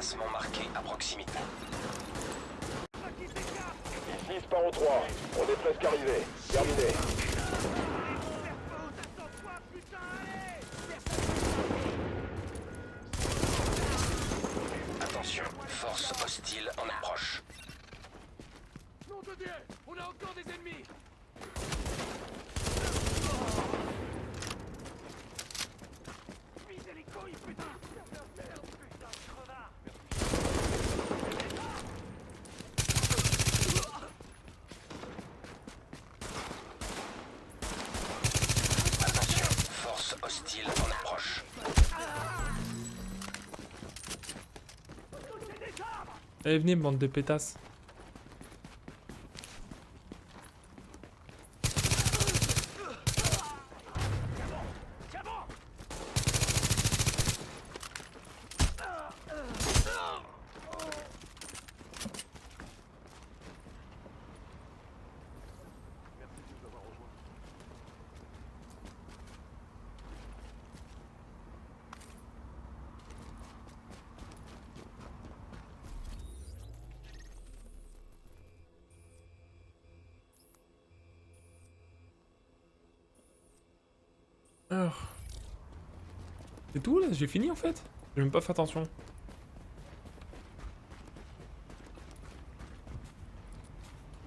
Emplacement marqué à proximité. Ici Sparrow 3, on est presque arrivé. Terminé. Attention, force hostile en approche. Nom de Dieu, on a encore des ennemis. Visez les couilles, putain. Merde, putain, crevard. Attention, force hostile en approche. Allez, venez, bande de pétasses. Alors. C'est tout là? J'ai fini en fait? J'ai même pas fait attention.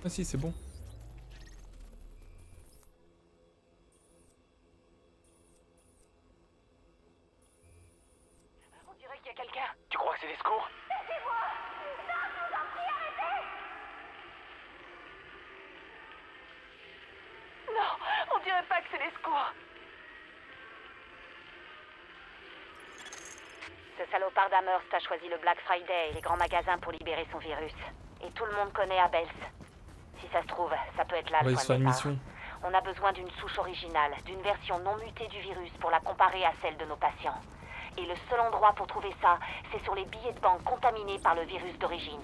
Ah si, c'est bon. On dirait qu'il y a quelqu'un. Tu crois que c'est des secours? Laissez-moi. Non, je vous en prie, arrêtez. Non, on dirait pas que c'est des secours. Ce salopard d'Amherst a choisi le Black Friday et les grands magasins pour libérer son virus. Et tout le monde connaît Abels. Si ça se trouve, ça peut être là On va le y point se faire de une départ. mission. On a besoin d'une souche originale, d'une version non mutée du virus pour la comparer à celle de nos patients. Et le seul endroit pour trouver ça, c'est sur les billets de banque contaminés par le virus d'origine.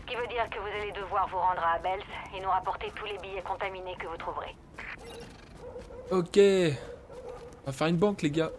Ce qui veut dire que vous allez devoir vous rendre à Abels et nous rapporter tous les billets contaminés que vous trouverez. Ok. On va faire une banque, les gars.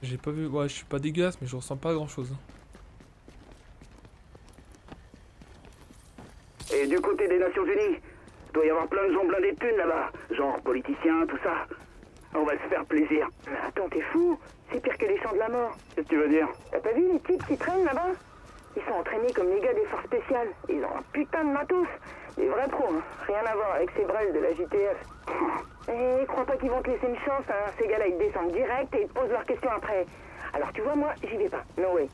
J'ai pas vu. Ouais, je suis pas dégueulasse, mais je ressens pas grand chose. Et du côté des Nations Unies, doit y avoir plein de gens blindés de thunes là-bas. Genre politiciens, tout ça. On va se faire plaisir. Mais attends, t'es fou? C'est pire que les champs de la mort. Qu'est-ce que tu veux dire? T'as pas vu les types qui traînent là-bas? Ils sont entraînés comme les gars des forces spéciales. Ils ont un putain de matos. Des vrais pros, hein. Rien à voir avec ces brels de la JTF. Et crois pas qu'ils vont te laisser une chance, hein. Ces gars-là, ils descendent direct et ils te posent leurs questions après. Alors tu vois, moi, j'y vais pas. No way.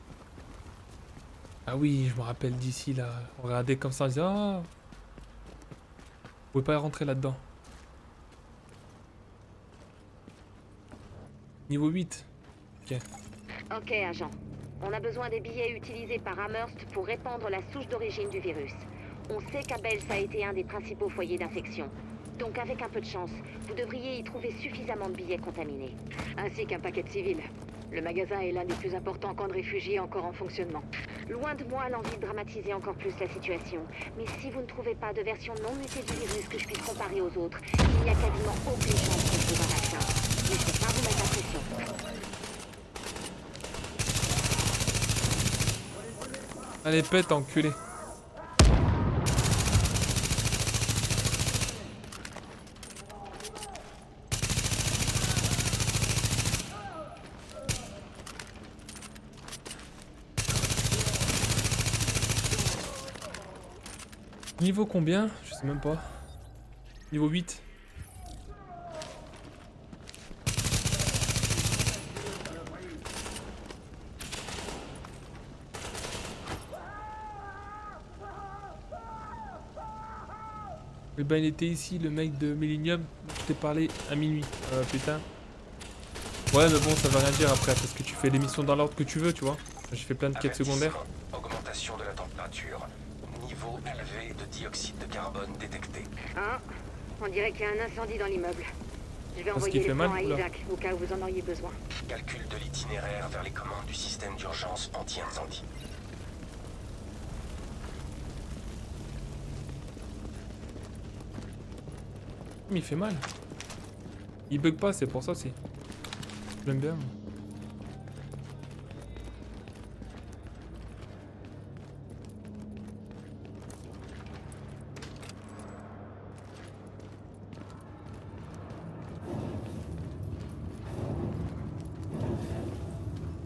Ah oui, je me rappelle d'ici là. On regardait comme ça, on disait ah. Vous pouvez pas rentrer là-dedans. Niveau 8. Ok. Ok, agent. On a besoin des billets utilisés par Amherst pour répandre la souche d'origine du virus. On sait qu'Abels a été un des principaux foyers d'infection. Donc avec un peu de chance, vous devriez y trouver suffisamment de billets contaminés. Ainsi qu'un paquet de civils. Le magasin est l'un des plus importants camps de réfugiés encore en fonctionnement. Loin de moi l'envie de dramatiser encore plus la situation. Mais si vous ne trouvez pas de version non mutée du virus que je puisse comparer aux autres, il n'y a quasiment aucune chance qu'on trouve un vaccin. Mais je peux pas vous mettre la pression. Allez, pète, enculé. Niveau combien? Je sais même pas. Niveau 8. Eh ben il était ici, le mec de Millennium. Je t'ai parlé à minuit. Putain. Ouais mais bon ça va rien dire après parce que tu fais l'émission dans l'ordre que tu veux tu vois. J'ai fait plein de quêtes secondaires. Augmentation de la température. Niveau élevé de dioxyde de carbone détecté. Ah, on dirait qu'il y a un incendie dans l'immeuble. Je vais Parce envoyer qu'il les fait mal, plans à oula. Isaac, au cas où vous en auriez besoin. Calcul de l'itinéraire vers les commandes du système d'urgence anti-incendie. Mais il fait mal. Il bug pas, c'est pour ça aussi. J'aime bien. Moi.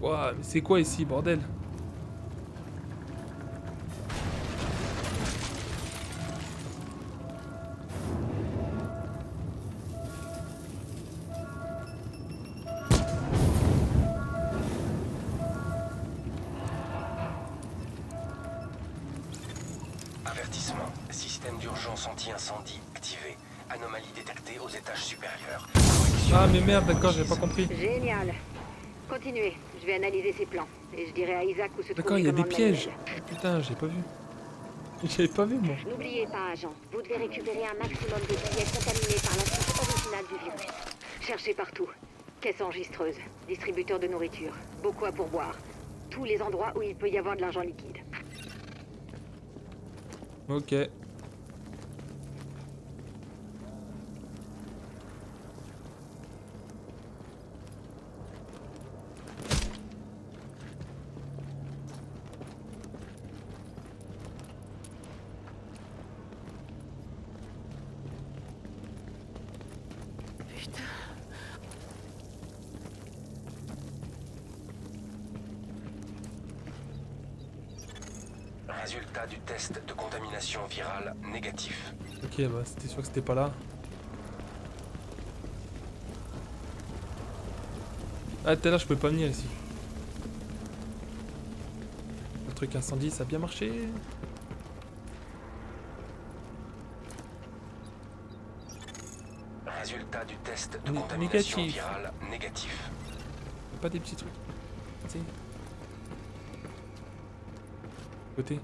Ouah, mais c'est quoi ici, bordel? Avertissement. Système d'urgence anti-incendie activé. Anomalie détectée aux étages supérieurs. Ah mais merde, d'accord, j'ai pas compris. Génial. Continuez, je vais analyser ces plans. Et je dirai à Isaac où se trouve D'accord, les il y a des commandes pièges. manuelles. Putain, j'ai pas vu. J'avais pas vu moi. N'oubliez pas, agent, vous devez récupérer un maximum de billets contaminés par la source originale du virus. Cherchez partout. Caisse enregistreuse, distributeur de nourriture, beaucoup à pourboire. Tous les endroits où il peut y avoir de l'argent liquide. Ok. Résultat du test de contamination virale négatif. Ok, bah c'était sûr que c'était pas là. Ah, tout à l'heure je pouvais pas venir ici. Le truc incendie, ça a bien marché. Résultat du test de Né- contamination négatif. virale négatif. Pas des petits trucs. Si. Côté.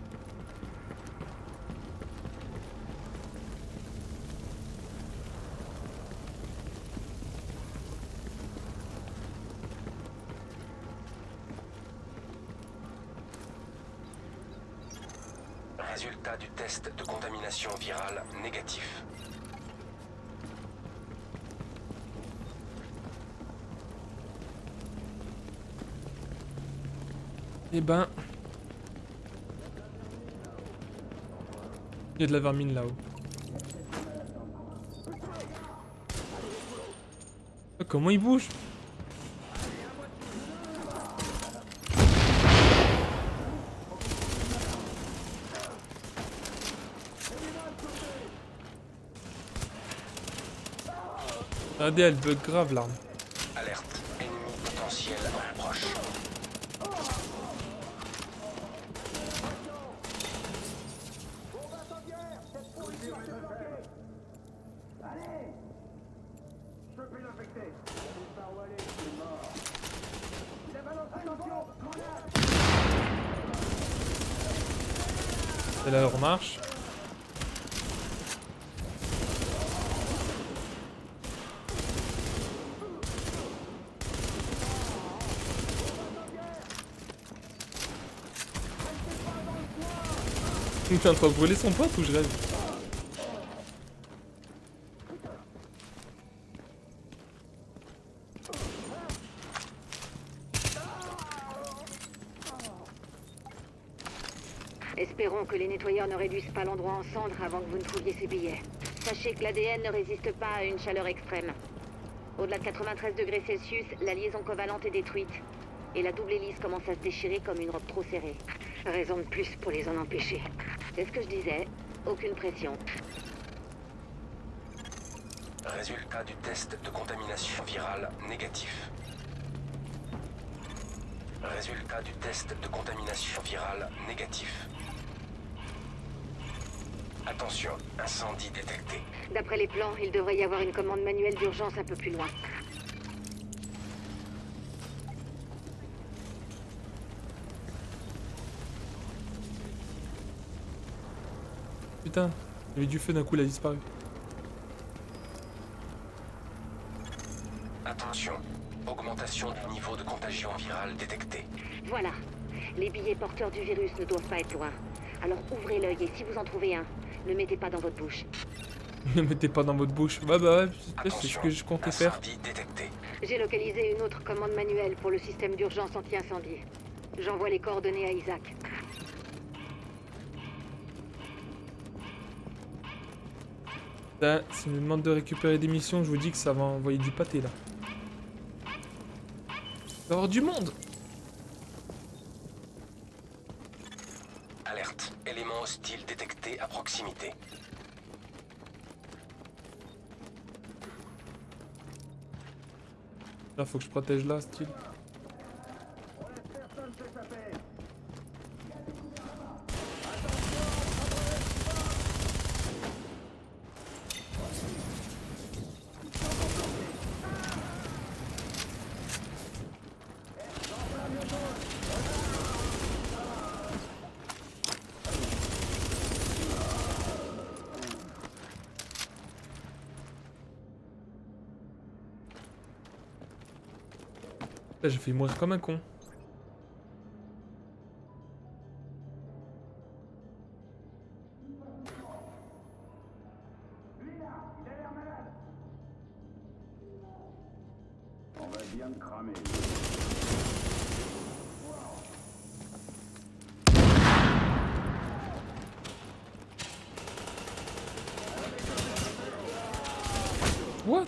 Résultat du test de contamination virale négatif. Eh ben. Il y a de la vermine là-haut. Ah, comment il bouge? Regardez, elle bug grave l'arme. Alerte. Ennemi potentiel en proche. Et là, elle remarche. Tu es en train de brûler son pote ou je rêve? Espérons que les nettoyeurs ne réduisent pas l'endroit en cendres avant que vous ne trouviez ces billets. Sachez que l'ADN ne résiste pas à une chaleur extrême. Au-delà de 93 degrés Celsius, la liaison covalente est détruite. Et la double hélice commence à se déchirer comme une robe trop serrée. Raison de plus pour les en empêcher. C'est ce que je disais, aucune pression. Résultat du test de contamination virale négatif. Résultat du test de contamination virale négatif. Attention, incendie détecté. D'après les plans, il devrait y avoir une commande manuelle d'urgence un peu plus loin. Putain, il y avait du feu d'un coup, il a disparu. Attention, augmentation du niveau de contagion virale détectée. Voilà. Les billets porteurs du virus ne doivent pas être loin. Alors ouvrez l'œil et si vous en trouvez un, ne mettez pas dans votre bouche. Ne mettez pas dans votre bouche. Bah ouais, c'est ce Attention, que je comptais faire. incendie détecté. J'ai localisé une autre commande manuelle pour le système d'urgence anti-incendie. J'envoie les coordonnées à Isaac. Là, s'il me demande de récupérer des missions, je vous dis que ça va envoyer du pâté là. Il va y avoir du monde. Alerte, élément hostile détecté à proximité. Là, faut que je protège là, style. Là, j'ai failli mourir comme un con. On va bien te cramer. What?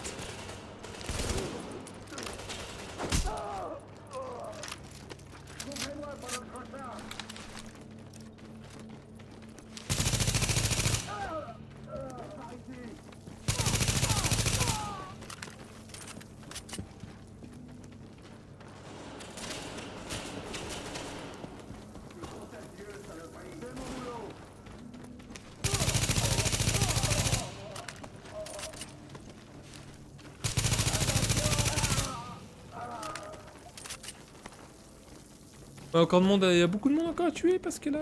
Encore de monde, il y a beaucoup de monde encore à tuer parce que là.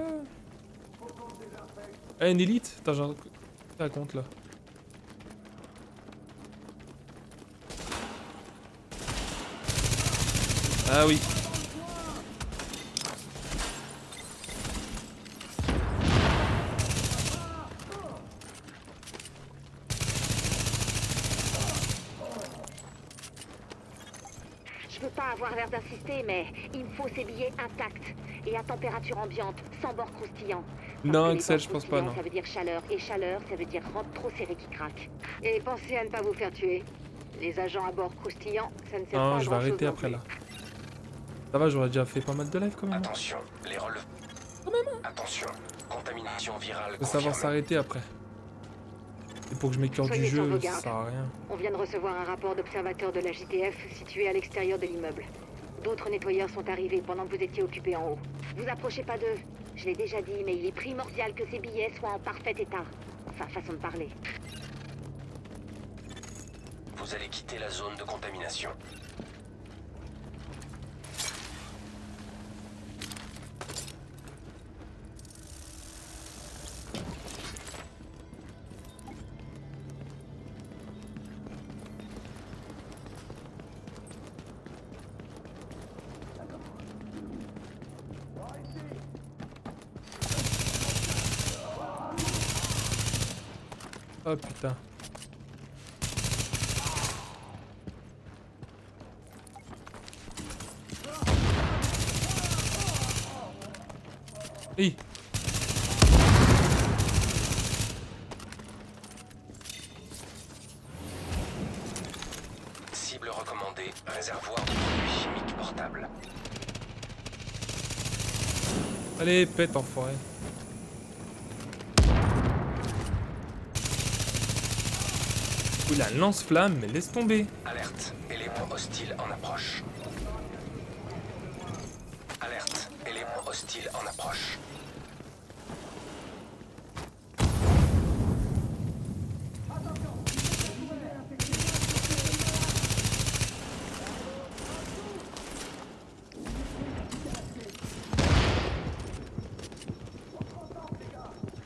Ah, une élite? Attends, j'en raconte là. Ah oui. Je peux pas avoir l'air d'insister, mais il me faut ces billets intacts et à température ambiante, sans bord croustillant. Parce Non, que les Axel, bords je pense pas, croustillants, non. Ça veut dire chaleur, et chaleur, ça veut dire robe trop serrée qui craque. Et pensez à ne pas vous faire tuer. Les agents à bord croustillants, ça ne sert pas Non, à je vais grand-chose arrêter non après plus. là. Ça va, j'aurais déjà fait pas mal de live quand même. Attention, les relevés. Attention, contamination virale Faut savoir confirmée. s'arrêter après. Et pour que je m'écœure du Soyez sur jeu, vos ça gardes. sert à rien. On vient de recevoir un rapport d'observateur de la JTF situé à l'extérieur de l'immeuble. D'autres nettoyeurs sont arrivés pendant que vous étiez occupés en haut. Vous approchez pas d'eux. Je l'ai déjà dit, mais il est primordial que ces billets soient en parfait état. Enfin, façon de parler. Vous allez quitter la zone de contamination. Oh putain. Hey. Cible recommandée, réservoir de produits chimiques portables. Allez, pète enfoiré. Il a un lance-flamme, mais laisse tomber. Alerte, élément hostile en approche. Alerte, élément hostile en approche.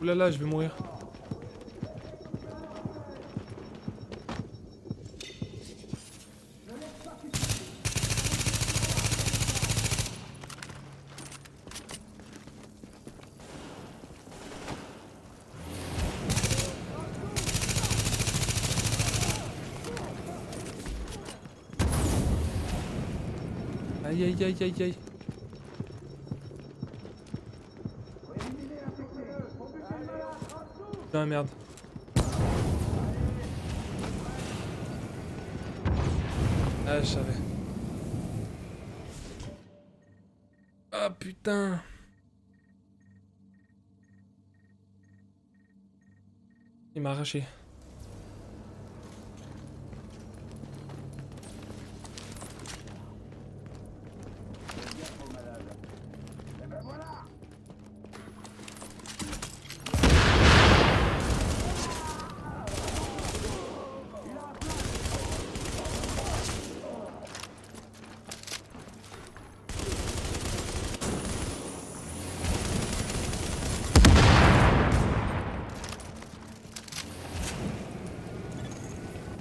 Oulala, je vais mourir. Aïe aïe aïe aïe aïe. Putain merde. Ah je savais. Ah putain. Il m'a arraché.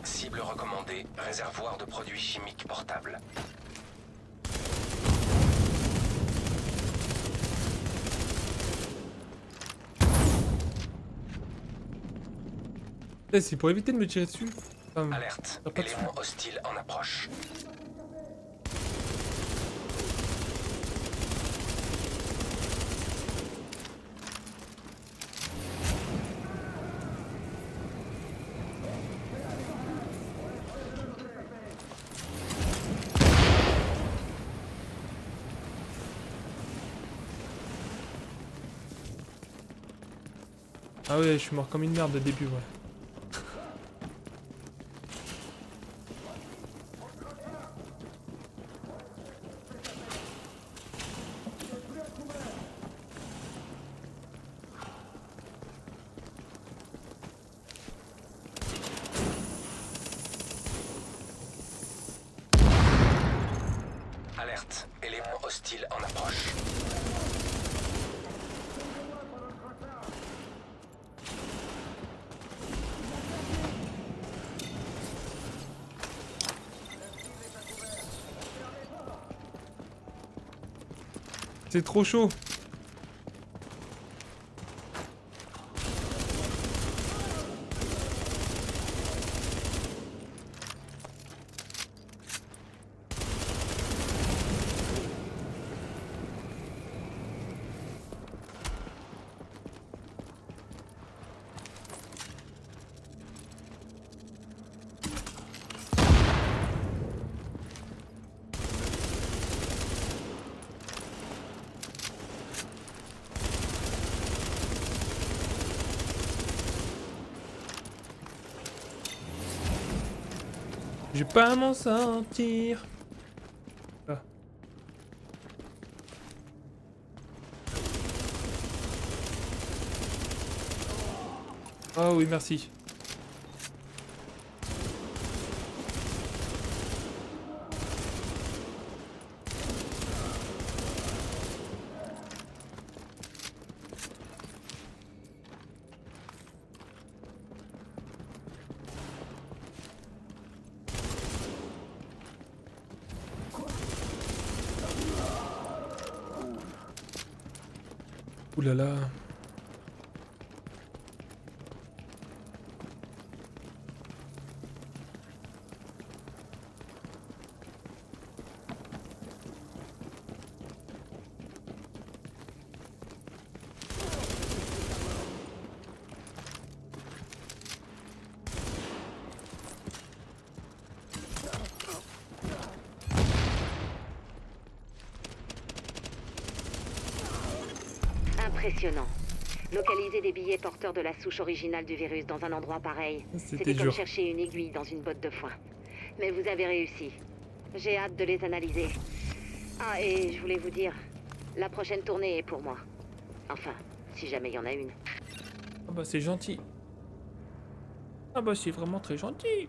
Cible recommandée, réservoir de produits chimiques portables. C'est pour éviter de me tirer dessus. Enfin, Alerte, t'as pas de élément hostile en approche. Ah ouais, je suis mort comme une merde au début, ouais. Alerte, élément hostile en approche. C'est trop chaud. Je vais pas m'en sortir. Ah. Oh oui, merci. Ouh là là. Impressionnant. Localiser des billets porteurs de la souche originale du virus dans un endroit pareil, C'était c'était comme dur. chercher une aiguille dans une botte de foin. Mais vous avez réussi. J'ai hâte de les analyser. Ah, et je voulais vous dire, la prochaine tournée est pour moi. Enfin, si jamais il y en a une. Ah bah c'est gentil. Ah bah c'est vraiment très gentil.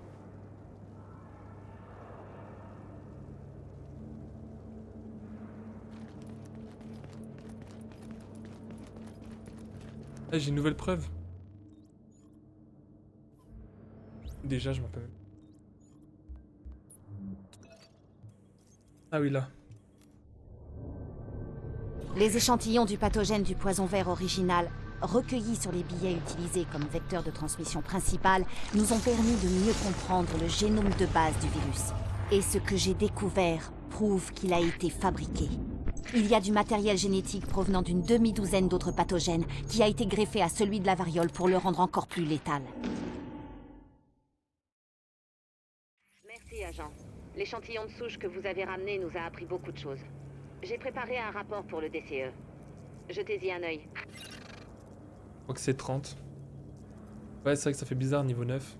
Ah, j'ai une nouvelle preuve. Déjà, je m'en rappelle. Ah oui, là. Les échantillons du pathogène du poison vert original, recueillis sur les billets utilisés comme vecteur de transmission principal, nous ont permis de mieux comprendre le génome de base du virus. Et ce que j'ai découvert prouve qu'il a été fabriqué. Il y a du matériel génétique provenant d'une demi-douzaine d'autres pathogènes qui a été greffé à celui de la variole pour le rendre encore plus létal. Merci, agent. L'échantillon de souche que vous avez ramené nous a appris beaucoup de choses. J'ai préparé un rapport pour le DCE. Jetez-y un œil. Je crois que c'est 30. Ouais, c'est vrai que ça fait bizarre niveau 9.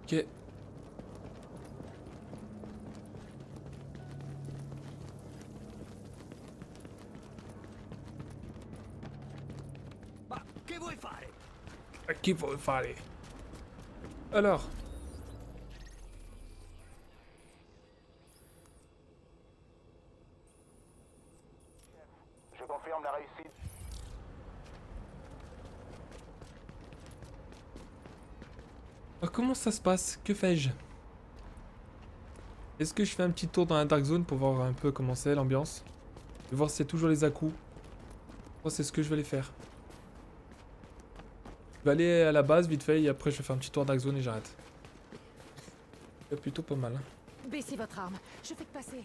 Ok. Ma che vuoi fare? À qui faut faire? Alors. Je confirme la réussite. Alors, comment ça se passe? Que fais-je? Est-ce que je fais un petit tour dans la Dark Zone pour voir un peu comment c'est l'ambiance? Et voir si c'est toujours les à-coups. Moi, c'est ce que je vais aller faire. Je vais aller à la base vite fait et après je vais faire un petit tour Dark Zone et j'arrête. C'est plutôt pas mal. Hein. Baissez votre arme, je fais que passer.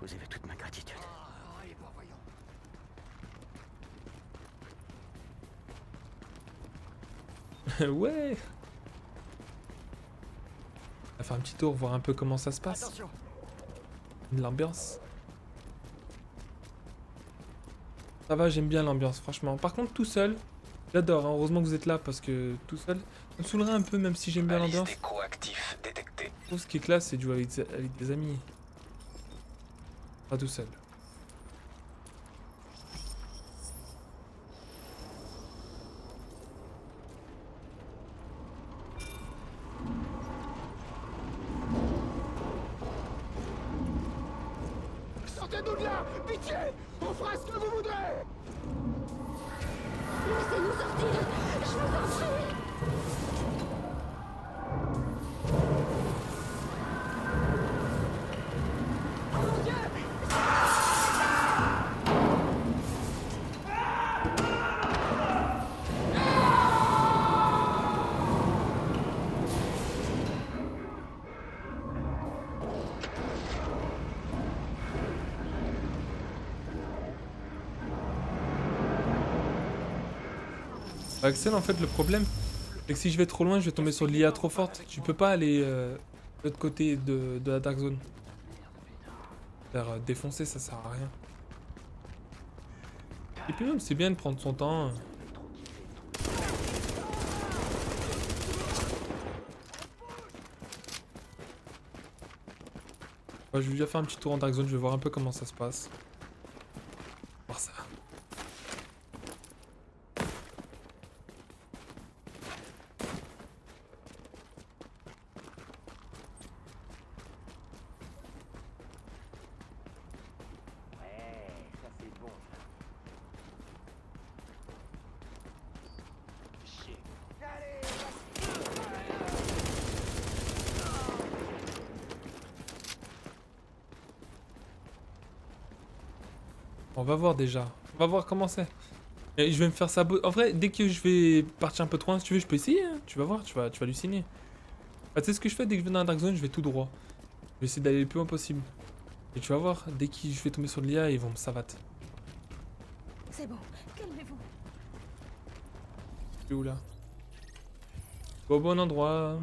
Vous avez toute ma gratitude. Allez, bon, voyons. Ouais. On va faire un petit tour, voir un peu comment ça se passe. Attention. L'ambiance. Ça va, j'aime bien l'ambiance, franchement. Par contre, tout seul, j'adore. Hein. Heureusement que vous êtes là parce que tout seul, ça me saoulerait un peu, même si j'aime bien Balise l'ambiance. d'écho actif détectée. Je trouve ce qui est classe, c'est de jouer avec des amis. Pas tout seul. Sortez-nous de là! Pitié! On fera ce que vous voudrez! Laissez-nous sortir, je vous en prie. Axel, en fait, le problème, c'est que si je vais trop loin, je vais tomber sur l'IA trop forte. Tu peux pas aller de l'autre côté de la Dark Zone. Faire défoncer, ça sert à rien. Et puis même, c'est bien de prendre son temps. Ouais, je vais déjà faire un petit tour en Dark Zone, je vais voir un peu comment ça se passe. Voir ça. On va voir déjà. On va voir comment c'est. Et je vais me faire ça. En vrai, dès que je vais partir un peu trop loin, si tu veux, je peux essayer. Hein. Tu vas voir, tu vas halluciner. Bah, tu sais ce que je fais dès que je vais dans la Dark Zone, je vais tout droit. Je vais essayer d'aller le plus loin possible. Et tu vas voir, dès que je vais tomber sur l'IA, ils vont me savater. C'est bon, calmez-vous. Tu es où là? Au bon endroit.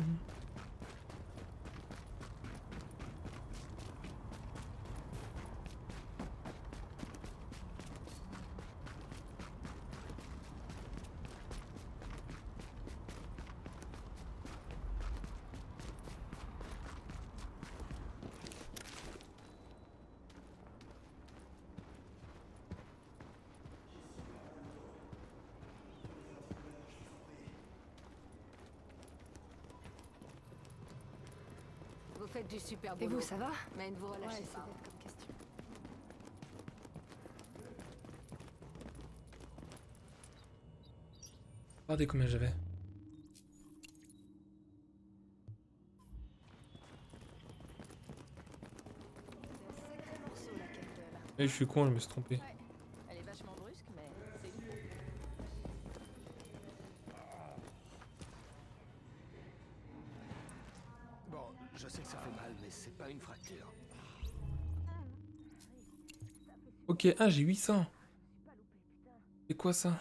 Vous faites du super Et boulot. vous, ça va? Mais ne vous relâchez Ouais, c'est pas. bête comme question. Regardez combien j'avais. Et je suis con, je me suis trompé. Elle est vachement brusque, mais c'est une... Bon, je sais que ça fait mal, mais c'est pas une fracture. Ok, ah j'ai 800. C'est quoi ça? Écoute,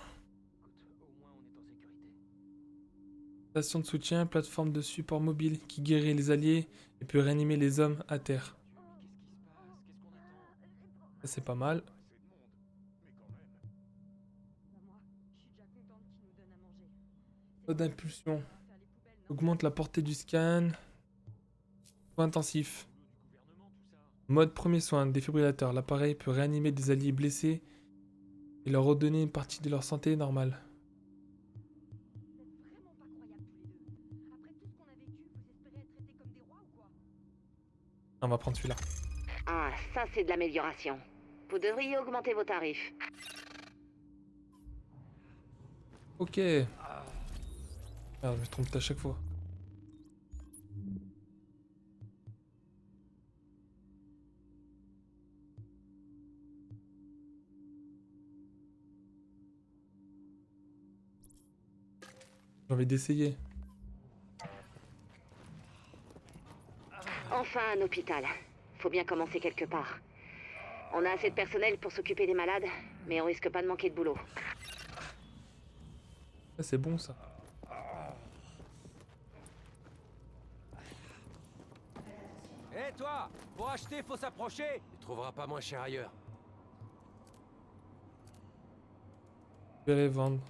au moins on est en sécurité. Station de soutien, plateforme de support mobile qui guérit les alliés et peut réanimer les hommes à terre. Ça c'est pas mal. Taux d'impulsion. Augmente la portée du scan. Soins intensifs. Mode premier soin, défibrillateur. L'appareil peut réanimer des alliés blessés et leur redonner une partie de leur santé normale. On va prendre celui-là. Ah, ça c'est de l'amélioration. Vous devriez augmenter vos tarifs. Ok. Merde, je me trompe à chaque fois. J'ai envie d'essayer. Enfin un hôpital. Faut bien commencer quelque part. On a assez de personnel pour s'occuper des malades, mais on risque pas de manquer de boulot. Ah, c'est bon ça. Hé toi, pour acheter, faut s'approcher. Tu trouveras pas moins cher ailleurs. Je vais les vendre.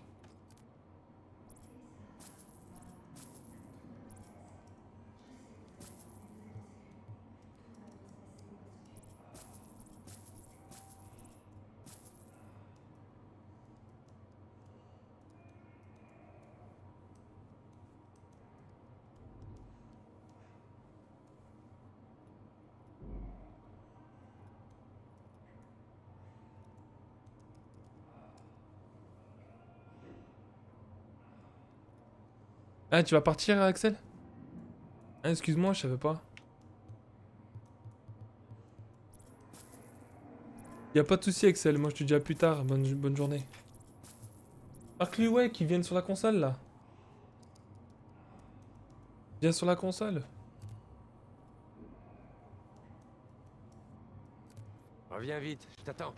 Ah, tu vas partir, Axel? Ah, excuse-moi, je savais pas. Y a pas de souci, Axel. Moi, je te dis à plus tard. Bonne journée. Marque-lui, ouais, qu'ils viennent sur la console, là. Viens sur la console. Reviens vite, je t'attends.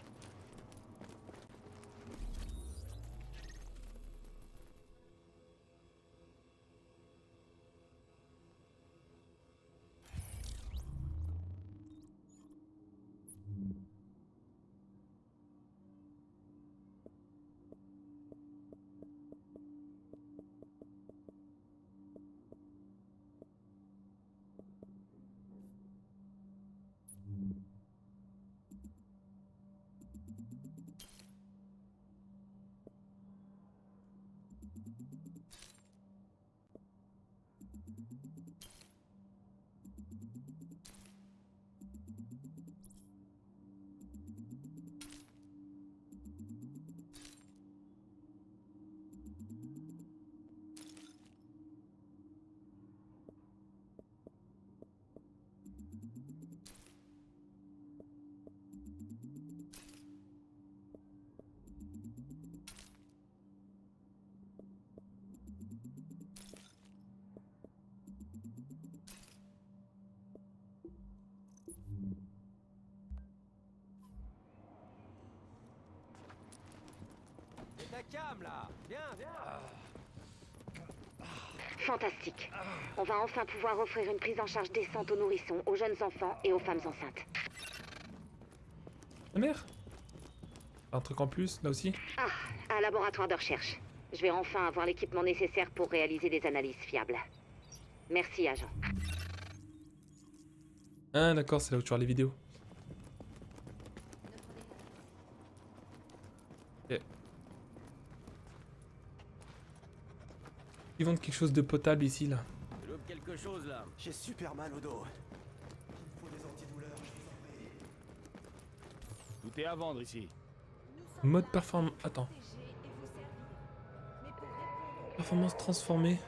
Et ta cam là. Viens, viens. Fantastique. On va enfin pouvoir offrir une prise en charge décente aux nourrissons, aux jeunes enfants et aux femmes enceintes. La mère. Un truc en plus, là aussi. Ah, un laboratoire de recherche. Je vais enfin avoir l'équipement nécessaire pour réaliser des analyses fiables. Merci, agent. Ah d'accord, c'est là où tu vois les vidéos. Ok. Ils vendent quelque chose de potable ici, là. Je loupe quelque chose là. J'ai super mal au dos. Il me faut des antidouleurs, je vous en prie. Tout est à vendre ici. Mode performance... Attends. Performance transformée.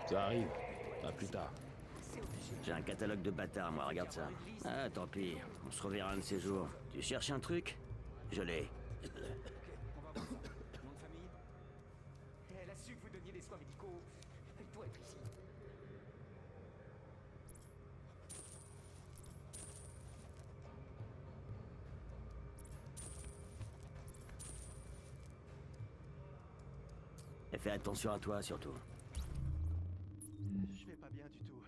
Ça arrive. À plus tard. J'ai un catalogue de bâtards, moi, regarde ça. Ah, tant pis. On se reverra un de ces jours. Tu cherches un truc? Je l'ai. Elle a su que vous donniez des soins médicaux. Elle doit être ici. Et fais attention à toi, surtout. Je vais pas bien du tout.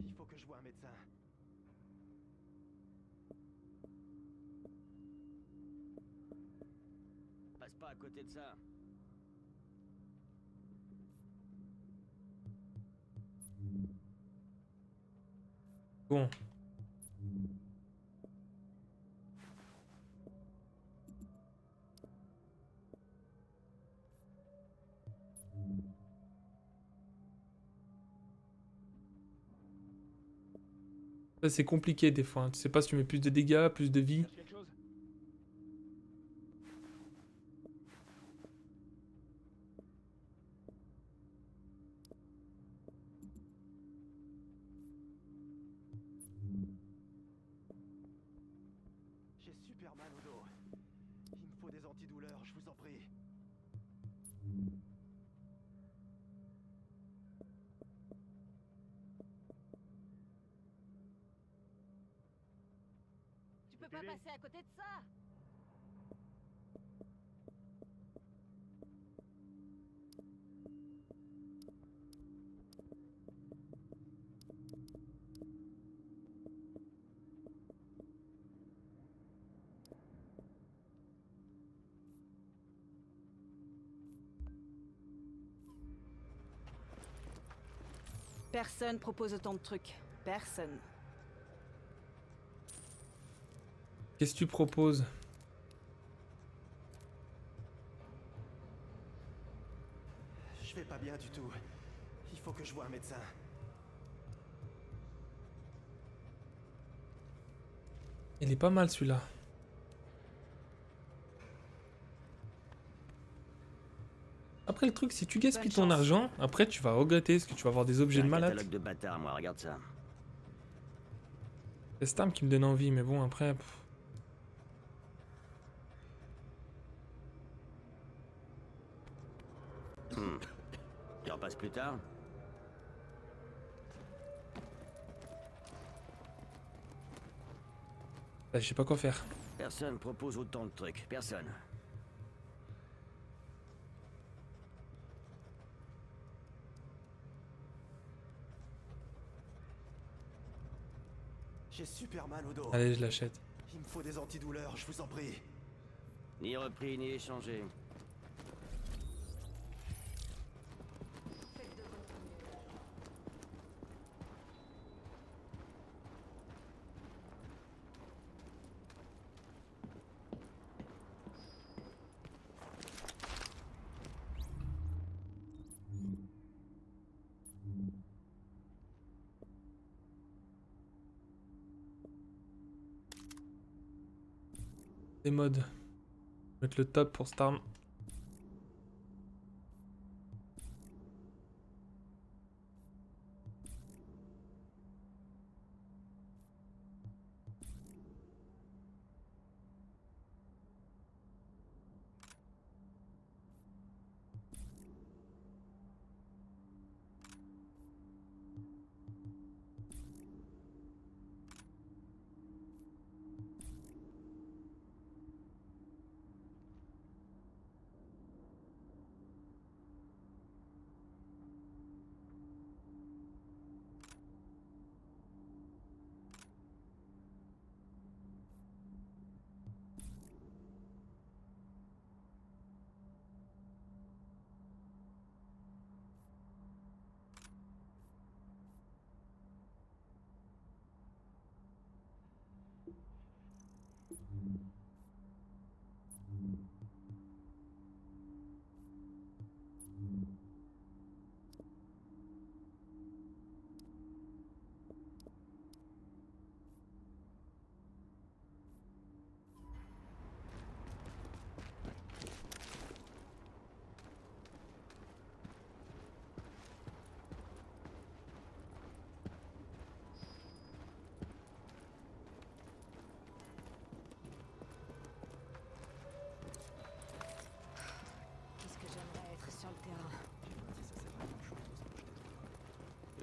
Il faut que je voie un médecin. Passe pas à côté de ça. Bon. Ça c'est compliqué des fois, hein. Tu sais pas si tu mets plus de dégâts, plus de vie. Quelque chose? J'ai super mal au dos. Il me faut des antidouleurs, je vous en prie. Tu peux pas passer à côté de ça. Personne propose autant de trucs. Personne. Qu'est-ce que tu proposes? Je vais pas bien du tout. Il faut que je voie un médecin. Il est pas mal celui-là. Après le truc, si tu gaspilles ton argent, après tu vas regretter parce que tu vas avoir des objets J'ai de un malade. catalogue de bâtards, moi, regarde ça. C'est cette arme qui me donne envie, mais bon après... Tu repasses plus tard? Là, je sais pas quoi faire. Personne propose autant de trucs. Personne. J'ai super mal au dos. Allez, je l'achète. Il me faut des antidouleurs, je vous en prie. Ni repris, ni échangé. Des modes. Mettre le top pour cette arme.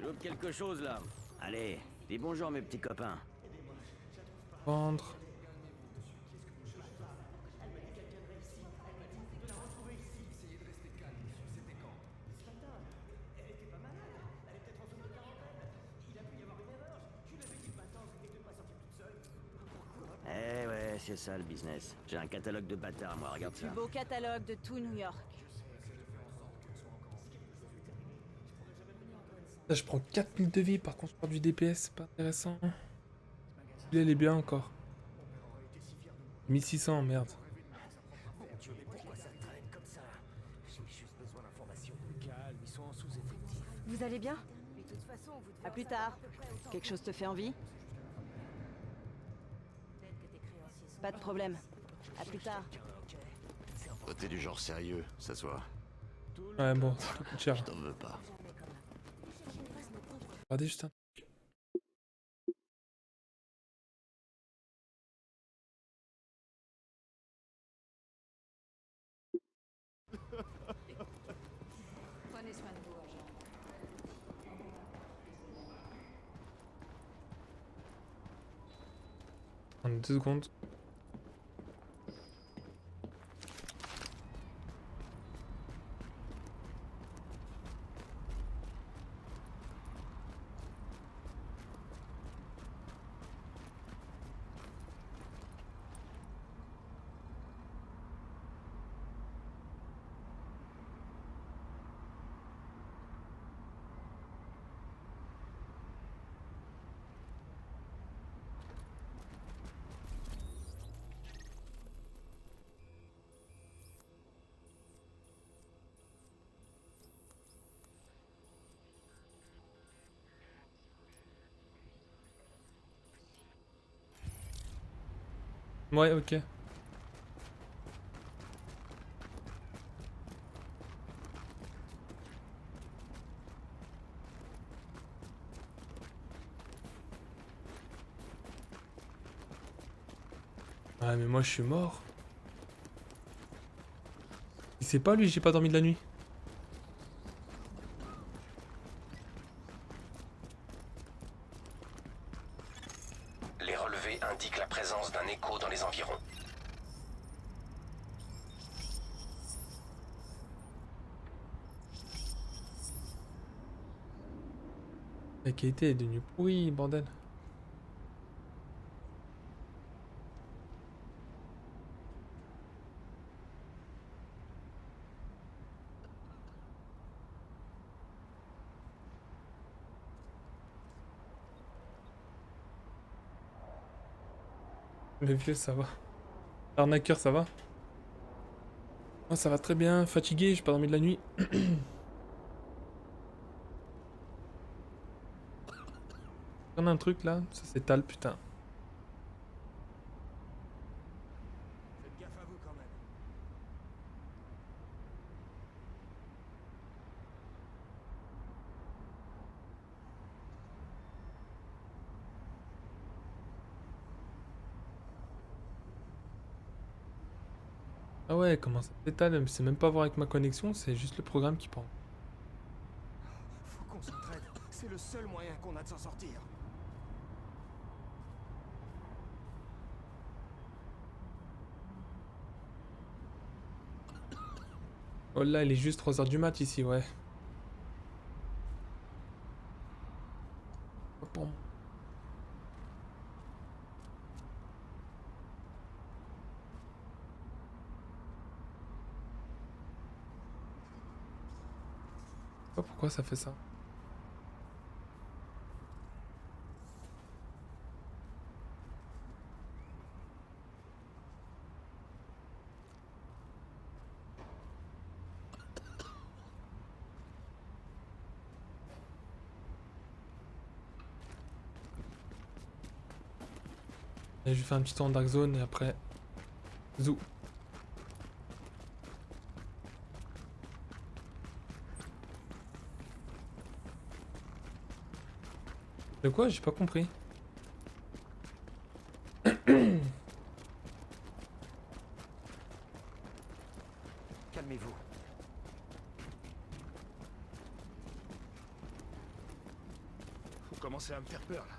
loupe quelque chose là. Allez, dis bonjour mes petits copains. Vendre. Eh ouais, c'est ça le business. J'ai un catalogue de bâtards, moi, regarde ça. Plus beau catalogue de tout New York. Là, je prends 4000 de vie, par contre, je prends du DPS, c'est pas intéressant. Celui-là, il est bien encore. 1600, merde. Vous allez bien? À plus tard. Quelque chose te fait envie? Pas de problème. À plus tard. Toi, t'es du genre sérieux, ça se voit. Ouais, bon, ça coûte cher. Je t'en veux pas. Regardez juste un... Prenez soin de vous, agent. En 2 secondes. Ouais, ok. Ouais, mais moi je suis mort. Il sait pas lui, j'ai pas dormi de la nuit. Les relevés indiquent la présence d'un écho dans les environs. La qualité est devenue pourrie, bordel. Le vieux, ça va. L'arnaqueur, ça va? Moi, ça va très bien. Fatigué, j'ai pas dormi de la nuit. On a un truc là, ça s'étale, putain. Faites gaffe à vous quand même. Ah ouais, comment ça s'étale? C'est même pas voir avec ma connexion, c'est juste le programme qui prend. Faut qu'on s'entraide. C'est le seul moyen qu'on a de s'en sortir. Oh là, il est juste 3h du mat ici, ouais. Pas pour moi. Je sais pas pourquoi ça fait ça. Et je vais faire un petit tour en Dark Zone et après... Zou. De quoi? J'ai pas compris. Calmez-vous. commencez à me faire peur là.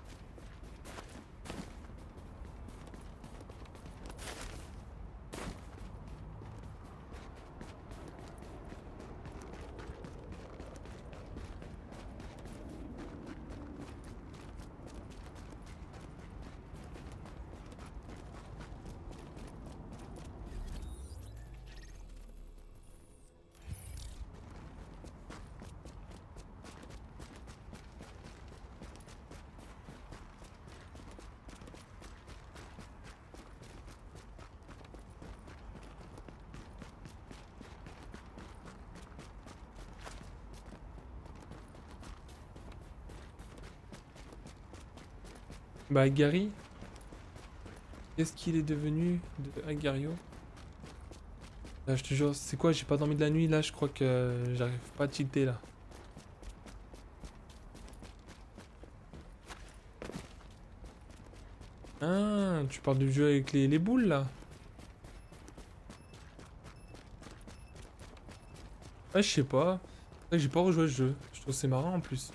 Bah Gary, qu'est-ce qu'il est devenu de Agario? Là je te jure, c'est quoi, j'ai pas dormi de la nuit là, je crois que j'arrive pas à tilter là. Ah, tu parles du jeu avec les boules là? Ouais, je sais pas. C'est vrai que j'ai pas rejoué au jeu. Je trouve que c'est marrant en plus.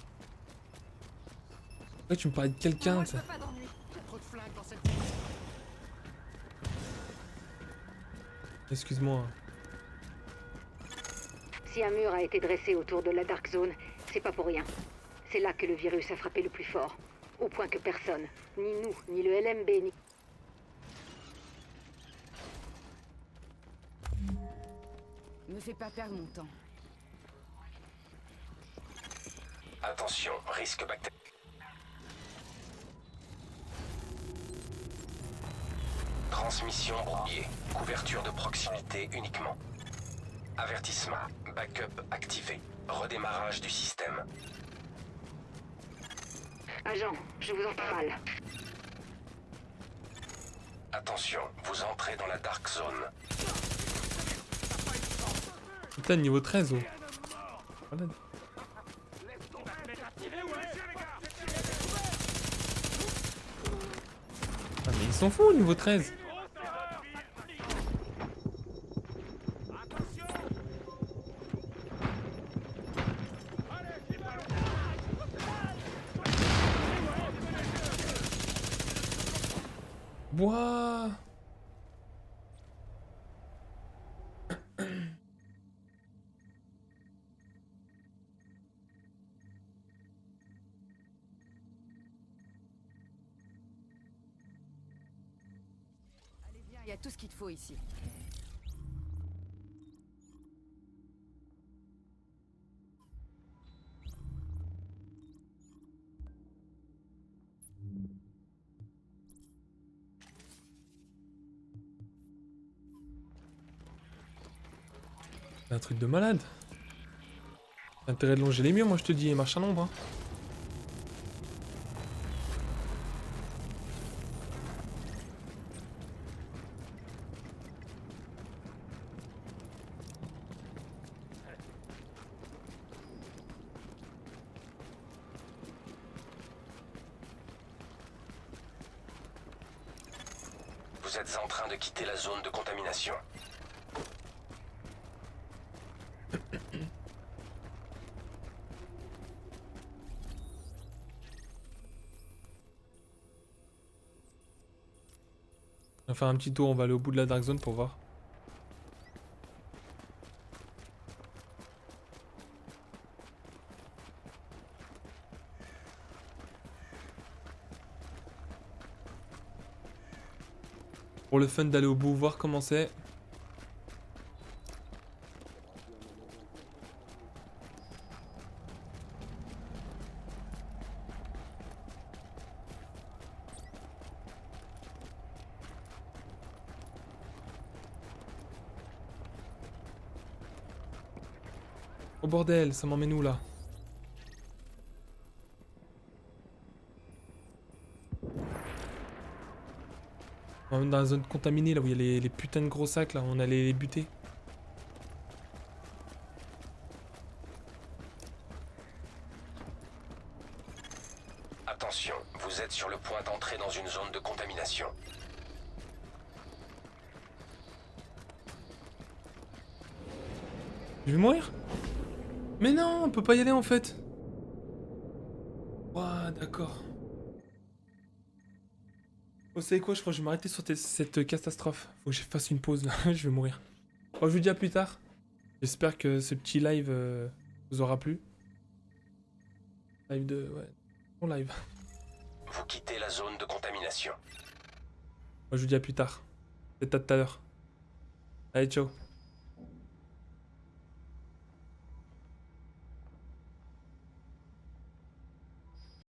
Ouais, tu me parlais de quelqu'un, ça. Excuse-moi. Si un mur a été dressé autour de la Dark Zone, c'est pas pour rien. C'est là que le virus a frappé le plus fort. Au point que personne, ni nous, ni le LMB, ni... Me fais pas perdre mon temps. Attention, risque bactérien. Transmission brouillée. Couverture de proximité uniquement. Avertissement. Backup activé. Redémarrage du système. Agent, je vous entends mal. Attention, vous entrez dans la Dark Zone. Putain, niveau 13, oh. Voilà. Ah mais ils sont fous, niveau 13. Bois. Allez, viens, il y a tout ce qu'il te faut ici. C'est un truc de malade. T'as intérêt de longer les murs, moi je te dis, et marche à l'ombre. Hein. Vous êtes en train de quitter la zone de contamination. On va faire un petit tour, on va aller au bout de la Dark Zone pour voir. Pour le fun d'aller au bout, voir comment c'est. Oh bordel, ça m'emmène où là? On est dans la zone contaminée là où il y a les putains de gros sacs là, on allait les buter. Attention, vous êtes sur le point d'entrer dans une zone de contamination. Je vais mourir? Mais non, on peut pas y aller en fait. Ouah, d'accord. Vous savez quoi, je crois que je vais m'arrêter sur cette catastrophe. Faut que je fasse une pause là, je vais mourir. Bon, je vous dis à plus tard. J'espère que ce petit live vous aura plu. Live de... ouais, bon live. Vous quittez la zone de contamination. Moi, je vous dis à plus tard. C'est à tout à l'heure. Allez, ciao.